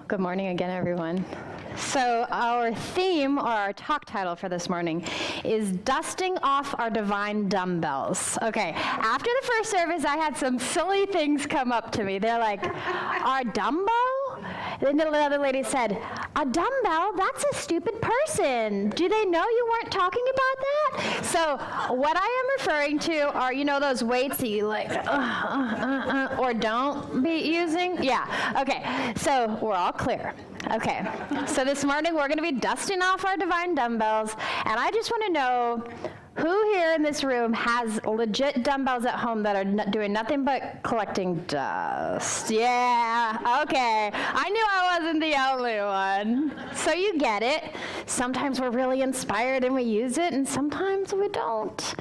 Good morning again, everyone. So our theme, or our talk title for this morning, is Dusting Off Our Divine Dumbbells. Okay, after the first service, I had some silly things come up to me. They're like, our dumbbell? Then the other lady said, a dumbbell? That's a stupid person. Do they know you weren't talking about that? So what I am referring to are, you know, those weights that you like, or don't be using? Yeah, okay, so we're all clear. Okay, so this morning we're going to be dusting off our divine dumbbells, and I just want to know who here in this room has legit dumbbells at home that are doing nothing but collecting dust? Yeah, okay. I knew I wasn't the only one. So you get it. Sometimes we're really inspired and we use it, and sometimes we don't.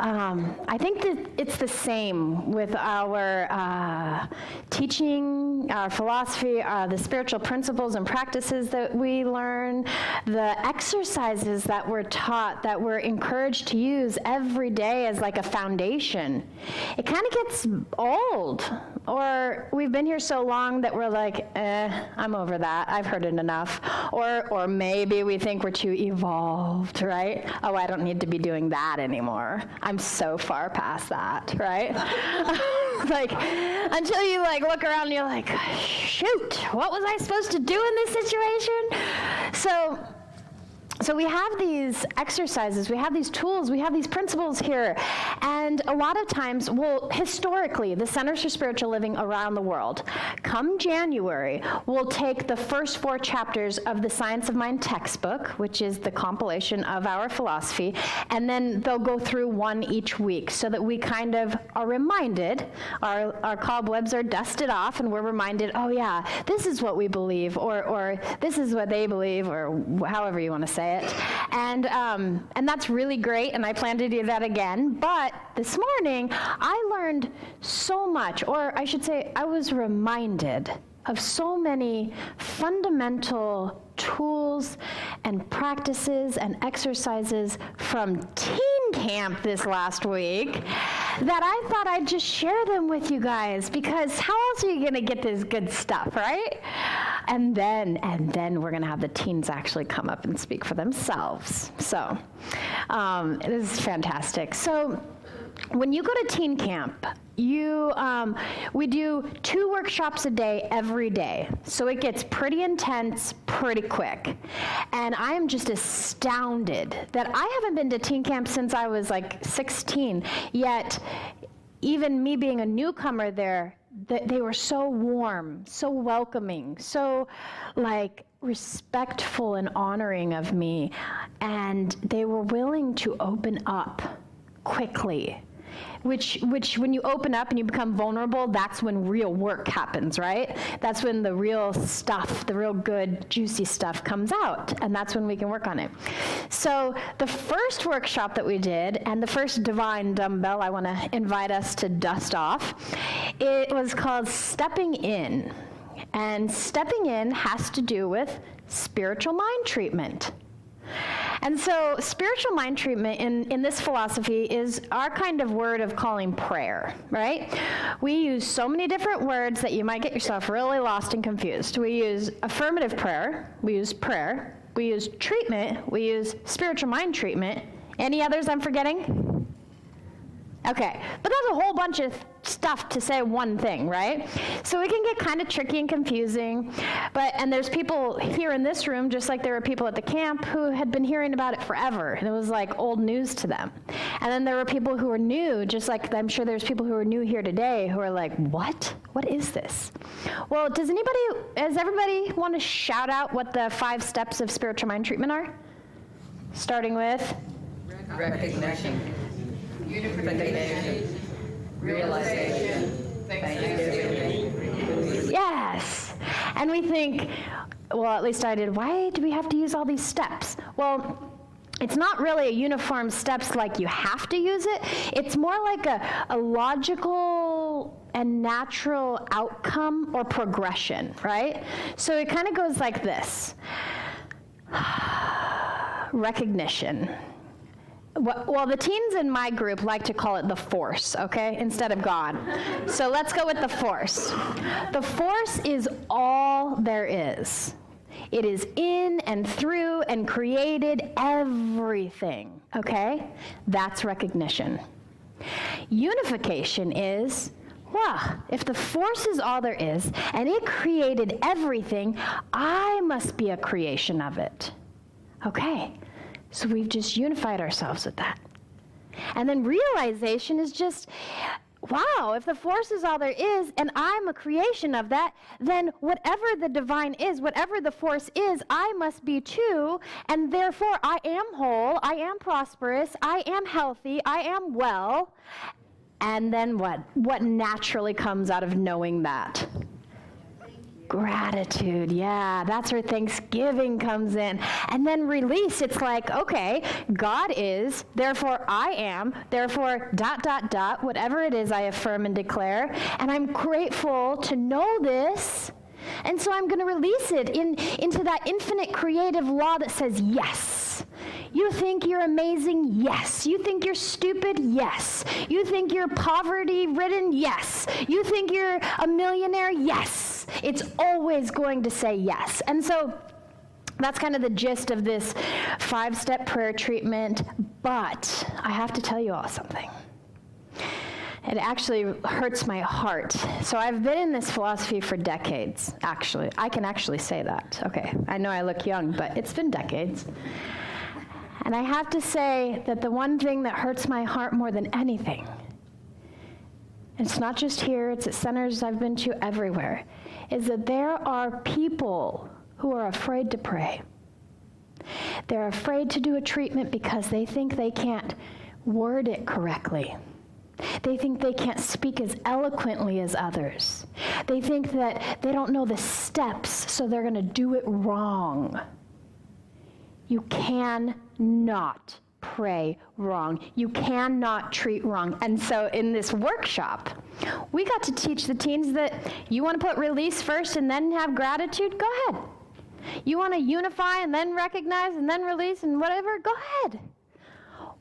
I think that it's the same with our teaching, our philosophy, the spiritual principles and practices that we learn, the exercises that we're taught, that we're encouraged to use every day as like a foundation. It kind of gets old, or we've been here so long that we're like, I'm over that. I've heard it enough. Or maybe we think we're too evolved, right? Oh, I don't need to be doing that anymore. I'm so far past that, right? Like, until you like look around and you're like, shoot, what was I supposed to do in this situation? So we have these exercises, we have these tools, we have these principles here, and a lot of times, well, historically, the Centers for Spiritual Living around the world, come January, we'll take the first 4 chapters of the Science of Mind textbook, which is the compilation of our philosophy, and then they'll go through one each week so that we kind of are reminded, our cobwebs are dusted off, and we're reminded, oh yeah, this is what we believe, or this is what they believe, or however you want to say it. And that's really great, and I plan to do that again. But this morning, I learned so much, or I should say, I was reminded of so many fundamental tools and practices and exercises from teen camp this last week that I thought I'd just share them with you guys, because how else are you going to get this good stuff, right? And then we're going to have the teens actually come up and speak for themselves. So this is fantastic. So when you go to teen camp, we do 2 workshops a day every day. So it gets pretty intense pretty quick. And I am just astounded that I haven't been to teen camp since I was like 16, yet even me being a newcomer there, they were so warm, so welcoming, so like respectful and honoring of me. And they were willing to open up quickly. Which when you open up and you become vulnerable, that's when real work happens, right? That's when the real stuff, the real good, juicy stuff comes out, and that's when we can work on it. So the first workshop that we did, and the first divine dumbbell I want to invite us to dust off, it was called Stepping In. And stepping in has to do with spiritual mind treatment. And so spiritual mind treatment in this philosophy is our kind of word of calling prayer, right? We use so many different words that you might get yourself really lost and confused. We use affirmative prayer, we use treatment, we use spiritual mind treatment. Any others I'm forgetting? Okay, but that's a whole bunch of stuff to say one thing, right? So it can get kind of tricky and confusing, and there's people here in this room, just like there were people at the camp who had been hearing about it forever, and it was like old news to them. And then there were people who were new, just like I'm sure there's people who are new here today who are like, what? What is this? Well, does everybody want to shout out what the 5 steps of spiritual mind treatment are? Starting with? Recognition. Unification, realization, thanksgiving. Yes. And we think, well, at least I did, why do we have to use all these steps? Well, it's not really a uniform steps like you have to use it. It's more like a logical and natural outcome or progression, right? So it kind of goes like this. Recognition. Well, the teens in my group like to call it the force, okay, instead of God. So let's go with the force. The force is all there is. It is in and through and created everything, okay? That's recognition. Unification is, wow, if the force is all there is and it created everything, I must be a creation of it. Okay, so we've just unified ourselves with that. And then realization is just, wow, if the force is all there is and I'm a creation of that, then whatever the divine is, whatever the force is, I must be too, and therefore I am whole, I am prosperous, I am healthy, I am well. And then what? What naturally comes out of knowing that? Gratitude, yeah, that's where Thanksgiving comes in. And then release, it's like, okay, God is, therefore I am, therefore ... whatever it is I affirm and declare, and I'm grateful to know this, and so I'm going to release it into that infinite creative law that says yes. You think you're amazing? Yes. You think you're stupid? Yes. You think you're poverty-ridden? Yes. You think you're a millionaire? Yes. It's always going to say yes. And so that's kind of the gist of this 5-step prayer treatment. But I have to tell you all something. It actually hurts my heart. So I've been in this philosophy for decades, actually. I can actually say that. Okay, I know I look young, but it's been decades. And I have to say that the one thing that hurts my heart more than anything, it's not just here, it's at centers I've been to everywhere, is that there are people who are afraid to pray. They're afraid to do a treatment because they think they can't word it correctly. They think they can't speak as eloquently as others. They think that they don't know the steps, so they're going to do it wrong. You cannot pray wrong. You cannot treat wrong. And so in this workshop, we got to teach the teens that you want to put release first and then have gratitude? Go ahead. You want to unify and then recognize and then release and whatever? Go ahead.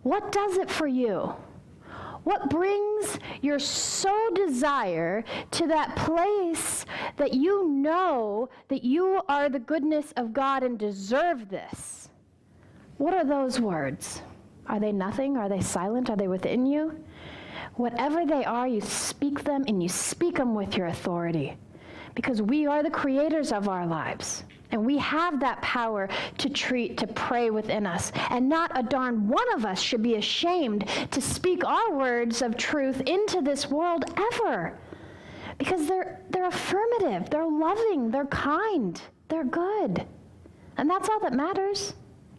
What does it for you? What brings your soul desire to that place that you know that you are the goodness of God and deserve this? What are those words? Are they nothing? Are they silent? Are they within you? Whatever they are, you speak them, and you speak them with your authority. Because we are the creators of our lives. And we have that power to pray within us. And not a darn one of us should be ashamed to speak our words of truth into this world ever. Because they're affirmative, they're loving, they're kind, they're good. And that's all that matters.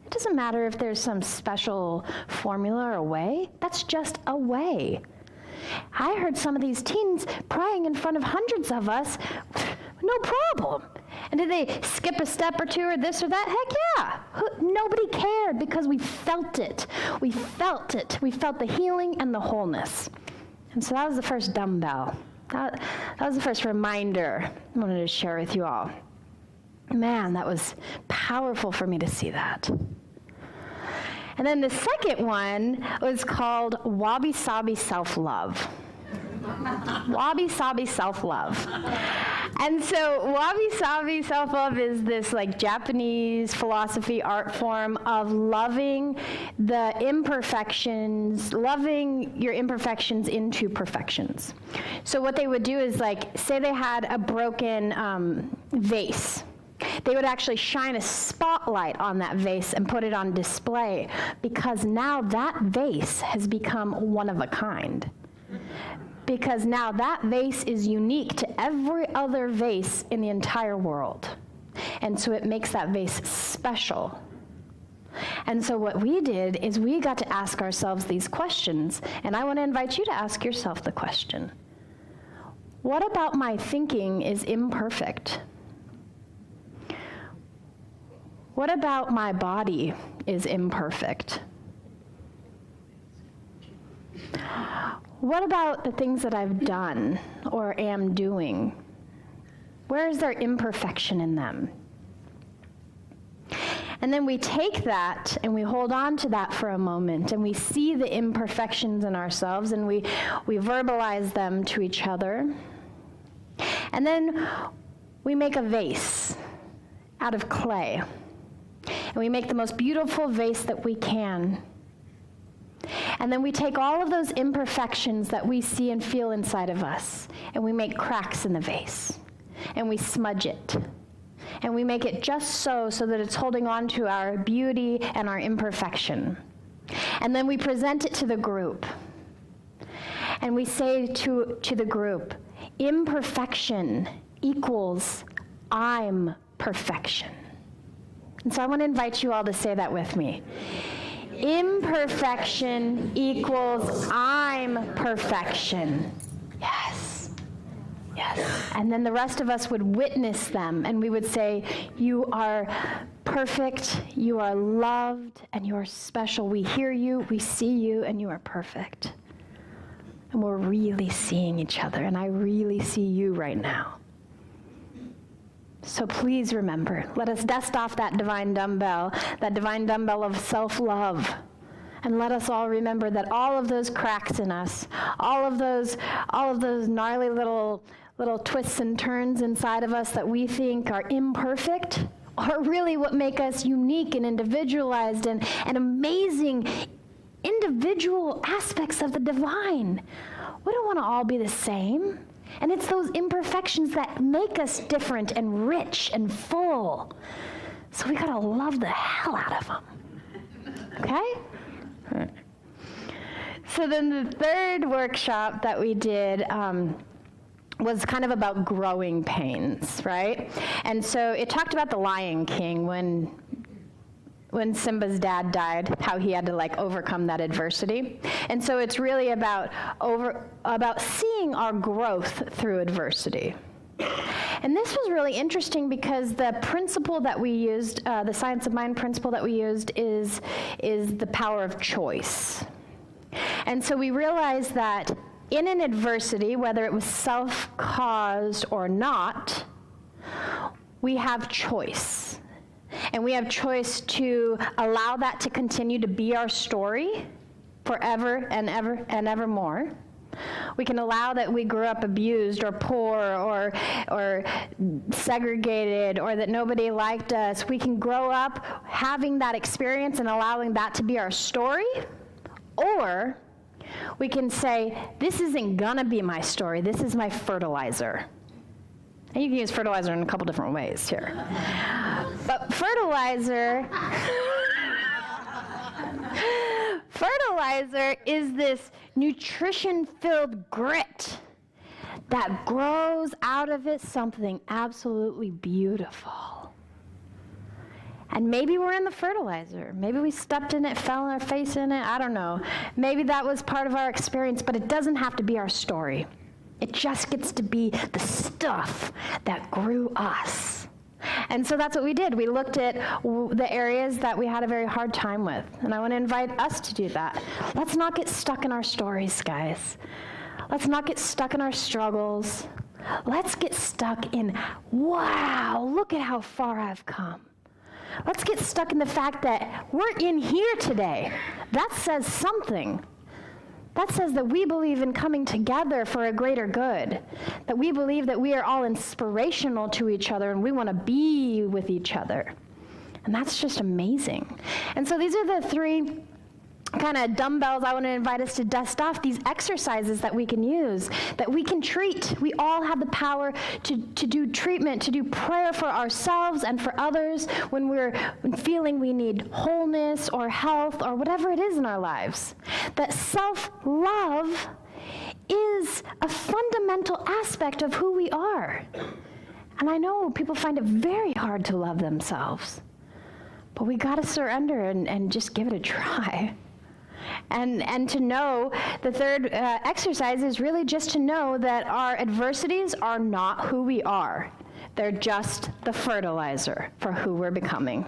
It doesn't matter if there's some special formula or way. That's just a way. I heard some of these teens praying in front of hundreds of us, no problem. And did they skip a step or two or this or that? Heck yeah. Nobody cared because we felt it. We felt it. We felt the healing and the wholeness. And so that was the first dumbbell. That was the first reminder I wanted to share with you all. Man, that was powerful for me to see that. And then the second one was called wabi-sabi self-love. Wabi-sabi self-love. And so wabi-sabi self-love is this like Japanese philosophy art form of loving the imperfections, loving your imperfections into perfections. So what they would do is like, say they had a broken vase. They would actually shine a spotlight on that vase and put it on display because now that vase has become one of a kind. Because now that vase is unique to every other vase in the entire world. And so it makes that vase special. And so what we did is we got to ask ourselves these questions. And I want to invite you to ask yourself the question. What about my thinking is imperfect? What about my body is imperfect? What about the things that I've done or am doing? Where is there imperfection in them? And then we take that and we hold on to that for a moment, and we see the imperfections in ourselves, and we verbalize them to each other. And then we make a vase out of clay. And we make the most beautiful vase that we can. And then we take all of those imperfections that we see and feel inside of us, and we make cracks in the vase. And we smudge it. And we make it just so that it's holding on to our beauty and our imperfection. And then we present it to the group. And we say to the group, imperfection equals I'm perfection. And so I want to invite you all to say that with me. Imperfection equals I'm perfection. Yes. Yes. And then the rest of us would witness them, and we would say, you are perfect, you are loved, and you are special. We hear you, we see you, and you are perfect. And we're really seeing each other, and I really see you right now. So please remember, let us dust off that divine dumbbell of self-love. And let us all remember that all of those cracks in us, all of those gnarly little twists and turns inside of us that we think are imperfect, are really what make us unique and individualized and amazing individual aspects of the divine. We don't want to all be the same. And it's those imperfections that make us different and rich and full. So we gotta love the hell out of them. Okay? So then the third workshop that we did was kind of about growing pains, right? And so it talked about the Lion King when Simba's dad died, how he had to overcome that adversity. And so it's really about seeing our growth through adversity. And this was really interesting because the principle that we used, the science of mind principle that we used is the power of choice. And so we realized that in an adversity, whether it was self-caused or not, we have choice. And we have choice to allow that to continue to be our story forever and ever and evermore. We can allow that we grew up abused or poor or segregated or that nobody liked us. We can grow up having that experience and allowing that to be our story. Or we can say, this isn't gonna be my story, this is my fertilizer. And you can use fertilizer in a couple different ways here. But fertilizer is this nutrition-filled grit that grows out of it something absolutely beautiful. And maybe we're in the fertilizer. Maybe we stepped in it, fell on our face in it, I don't know. Maybe that was part of our experience, but it doesn't have to be our story. It just gets to be the stuff that grew us. And so that's what we did. We looked at the areas that we had a very hard time with. And I want to invite us to do that. Let's not get stuck in our stories, guys. Let's not get stuck in our struggles. Let's get stuck in, wow, look at how far I've come. Let's get stuck in the fact that we're in here today. That says something. That says that we believe in coming together for a greater good, that we believe that we are all inspirational to each other and we want to be with each other. And that's just amazing. And so these are the three kind of dumbbells I want to invite us to dust off, these exercises that we can use, that we can treat. We all have the power to do treatment, to do prayer for ourselves and for others when we're feeling we need wholeness or health or whatever it is in our lives. That self-love is a fundamental aspect of who we are. And I know people find it very hard to love themselves, but we got to surrender and just give it a try. And to know, the third exercise is really just to know that our adversities are not who we are. They're just the fertilizer for who we're becoming.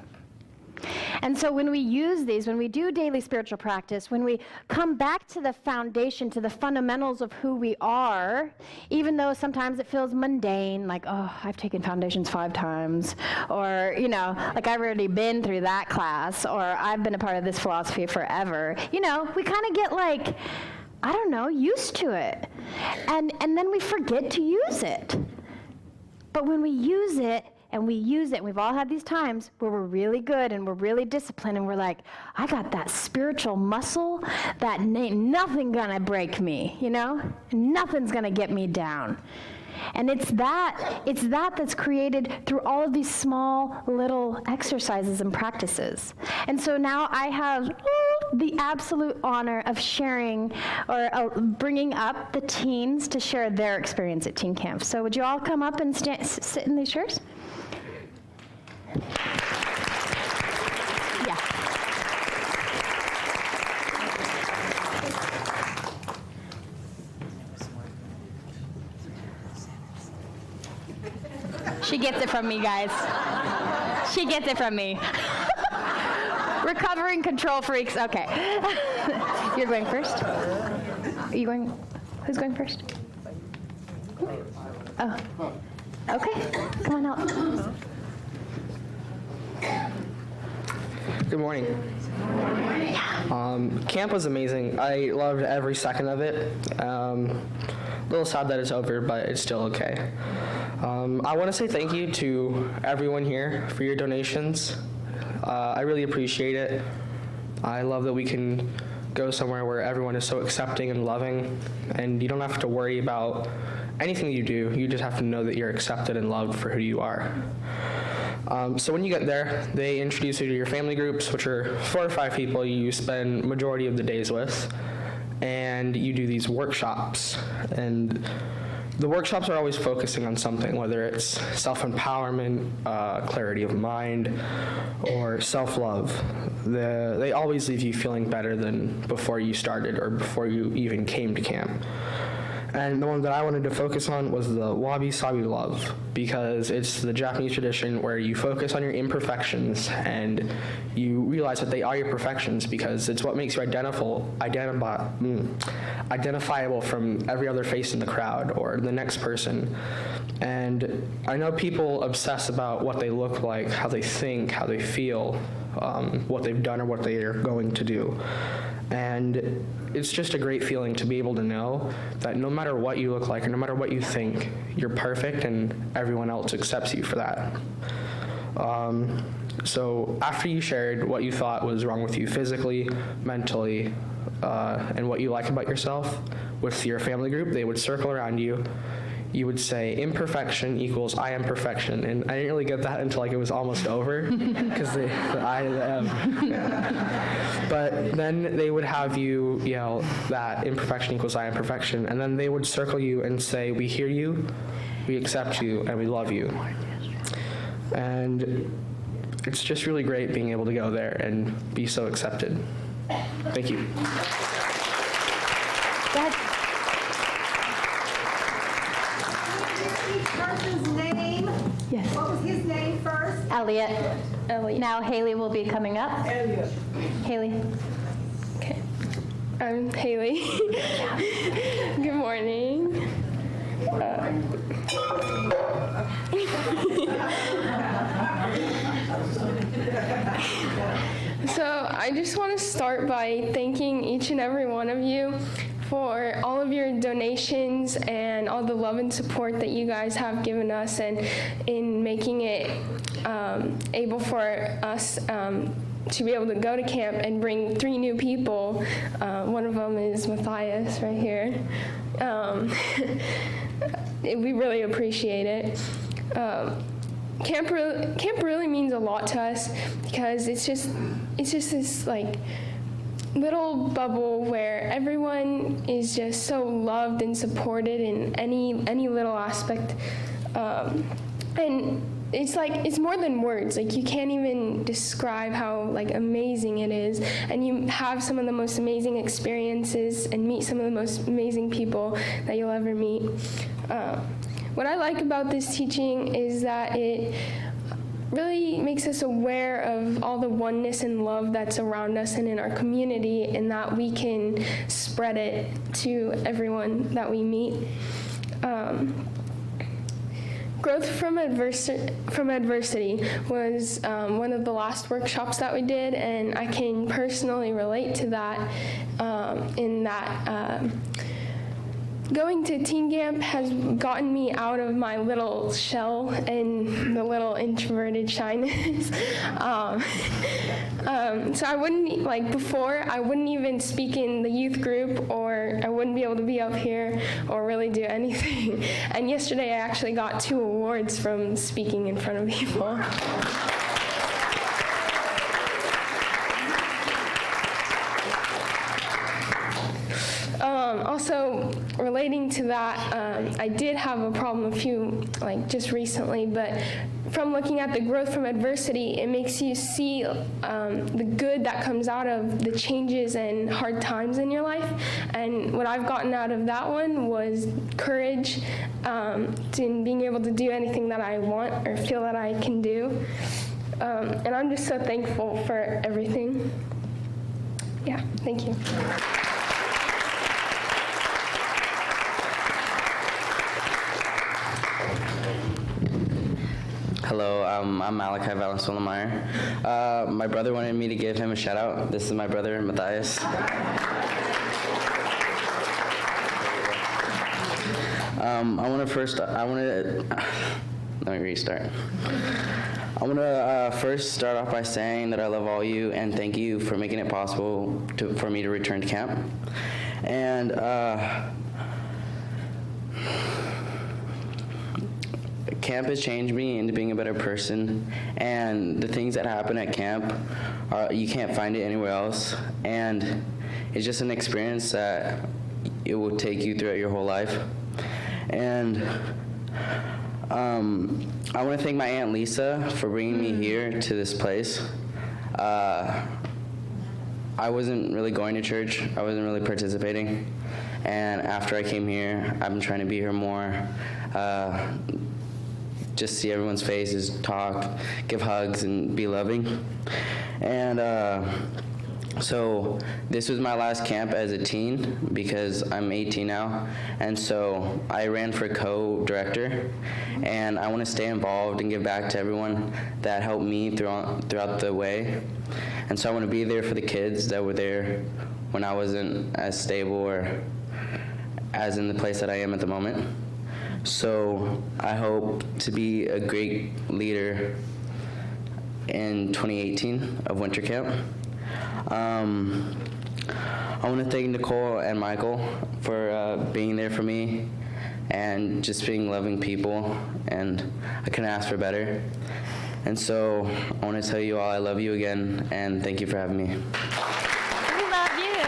And so when we use these, when we do daily spiritual practice, when we come back to the foundation, to the fundamentals of who we are, even though sometimes it feels mundane, like, oh, I've taken foundations 5 times, or, like I've already been through that class, or I've been a part of this philosophy forever. We kind of get like, I don't know, used to it. And then we forget to use it. But when we use it, and we've all had these times where we're really good and we're really disciplined and we're like, I got that spiritual muscle that ain't nothing gonna break me, Nothing's gonna get me down. And it's that that's created through all of these small little exercises and practices. And so now I have the absolute honor of sharing or bringing up the teens to share their experience at teen camp. So would you all come up and sit in these chairs? Yeah. She gets it from me, guys. She gets it from me. Recovering control freaks. Okay. You're going first? Are you going? Who's going first? Oh. Okay. Come on out. Good morning. Camp was amazing. I loved every second of it. A little sad that it's over, but it's still okay. I want to say thank you to everyone here for your donations. I really appreciate it. I love that we can go somewhere where everyone is so accepting and loving, and you don't have to worry about anything you do. You just have to know that you're accepted and loved for who you are. So when you get there, they introduce you to your family groups, which are 4 or 5 people you spend majority of the days with, and you do these workshops. And the workshops are always focusing on something, whether it's self-empowerment, clarity of mind, or self-love. They always leave you feeling better than before you started or before you even came to camp. And the one that I wanted to focus on was the abisabi love, because it's the Japanese tradition where you focus on your imperfections and you realize that they are your perfections, because it's what makes you identifiable from every other face in the crowd or the next person. And I know people obsess about what they look like, how they think, how they feel, what they've done or what they are going to do. And it's just a great feeling to be able to know that no matter what you look like or no matter what you think, you're perfect and everyone else accepts you for that. So after you shared what you thought was wrong with you physically, mentally, and what you like about yourself with your family group, they would circle around you. You would say imperfection equals I am perfection, and I didn't really get that until like it was almost over, because the I, the M. But then they would have you yell that imperfection equals I am perfection, and then they would circle you and say, we hear you, we accept you, and we love you. And it's just really great being able to go there and be so accepted. Thank you. Person's name? Yes. What was his name first? Elliot. Now Haley will be coming up. Elliot. Haley. Okay. I'm Haley. Good morning. So I just want to start by thanking each and every one of you for all of your donations and all the love and support that you guys have given us, and in making it able for us to be able to go to camp and bring 3 new people. One of them is Matthias right here. We really appreciate it. Camp really means a lot to us, because it's just this like little bubble where everyone is just so loved and supported in any little aspect, and it's more than words. Like, you can't even describe how like amazing it is, and you have some of the most amazing experiences and meet some of the most amazing people that you'll ever meet. What I like about this teaching is that really makes us aware of all the oneness and love that's around us and in our community, and that we can spread it to everyone that we meet. Growth from adversity was one of the last workshops that we did, and I can personally relate to that in that going to teen camp has gotten me out of my little shell and the little introverted shyness. So I wouldn't, before, I wouldn't even speak in the youth group, or I wouldn't be able to be up here or really do anything. And yesterday I actually got 2 awards from speaking in front of people. Also, relating to that, I did have a problem just recently, but from looking at the growth from adversity, it makes you see the good that comes out of the changes and hard times in your life. And what I've gotten out of that one was courage in being able to do anything that I want or feel that I can do. And I'm just so thankful for everything. Yeah, thank you. Hello, I'm Malachi Valenzuela-Meyer. My brother wanted me to give him a shout out. This is my brother, Matthias. Let me restart. I want to first start off by saying that I love all you and thank you for making it possible for me to return to camp. And camp has changed me into being a better person, and the things that happen at camp, you can't find it anywhere else, and it's just an experience that it will take you throughout your whole life. And I want to thank my Aunt Lisa for bringing me here to this place. I wasn't really going to church. I wasn't really participating, and after I came here, I've been trying to be here more. Just see everyone's faces, talk, give hugs, and be loving. And so this was my last camp as a teen because I'm 18 now. And so I ran for co-director, and I want to stay involved and give back to everyone that helped me throughout the way. And so I want to be there for the kids that were there when I wasn't as stable or as in the place that I am at the moment. So I hope to be a great leader in 2018 of winter camp. I want to thank Nicole and Michael for being there for me and just being loving people, and I couldn't ask for better. And so I want to tell you all I love you again, and thank you for having me. We love you.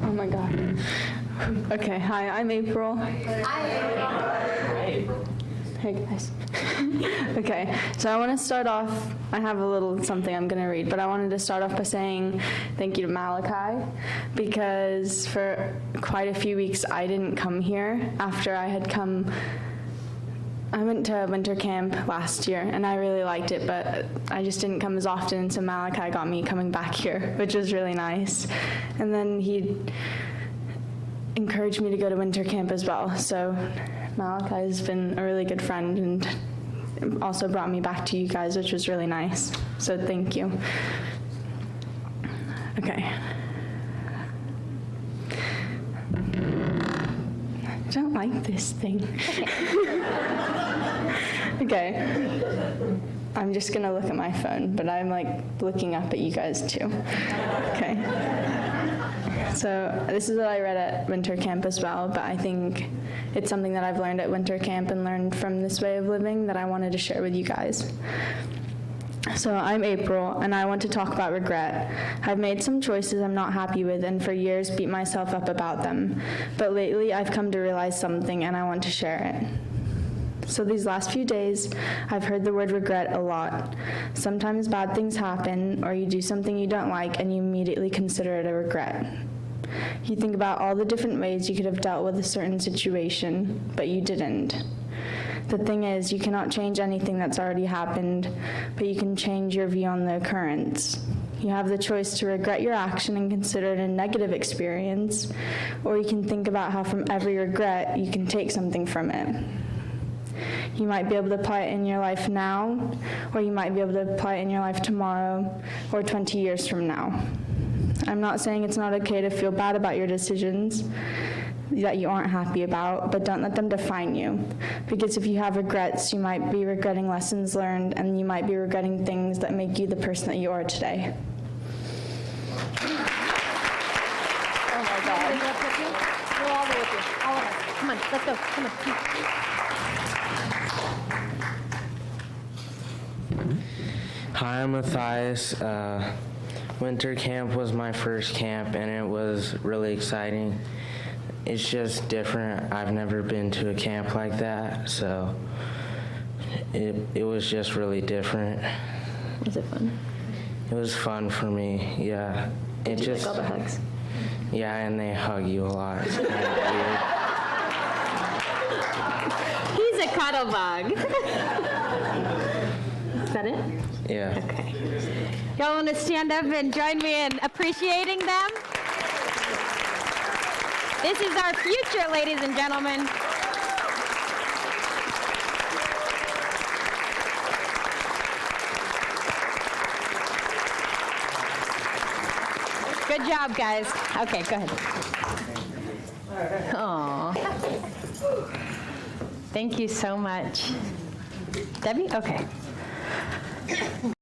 Oh my God. Okay, hi, I'm April. Hey guys. Okay, so I want to start off, I have a little something I'm going to read, but I wanted to start off by saying thank you to Malachi, because for quite a few weeks I didn't come here after I had come. I went to winter camp last year, and I really liked it, but I just didn't come as often, and so Malachi got me coming back here, which was really nice. And then he encouraged me to go to winter camp as well, so Malachi has been a really good friend and also brought me back to you guys, which was really nice, so thank you. Okay. I don't like this thing. Okay. I'm just gonna look at my phone, but I'm looking up at you guys too. Okay. So this is what I read at winter camp as well, but I think it's something that I've learned at winter camp and learned from this way of living that I wanted to share with you guys. So I'm April, and I want to talk about regret. I've made some choices I'm not happy with, and for years beat myself up about them. But lately I've come to realize something, and I want to share it. So these last few days, I've heard the word regret a lot. Sometimes bad things happen, or you do something you don't like, and you immediately consider it a regret. You think about all the different ways you could have dealt with a certain situation, but you didn't. The thing is, you cannot change anything that's already happened, but you can change your view on the occurrence. You have the choice to regret your action and consider it a negative experience, or you can think about how from every regret you can take something from it. You might be able to apply it in your life now, or you might be able to apply it in your life tomorrow, or 20 years from now. I'm not saying it's not okay to feel bad about your decisions that you aren't happy about, but don't let them define you. Because if you have regrets, you might be regretting lessons learned, and you might be regretting things that make you the person that you are today. Oh my God. We're all with you. All of us. Come on, let's go. Come on. Hi, I'm Matthias. Winter camp was my first camp, and it was really exciting. It's just different. I've never been to a camp like that, so it was just really different. Was it fun? It was fun for me, yeah. Did you like all the hugs? Yeah, and they hug you a lot. It's kind of weird. He's a cuddle bug. Is that it? Yeah. Okay. Y'all want to stand up and join me in appreciating them? This is our future, ladies and gentlemen. Good job, guys. Okay, go ahead. Aw. Thank you so much. Debbie? Okay.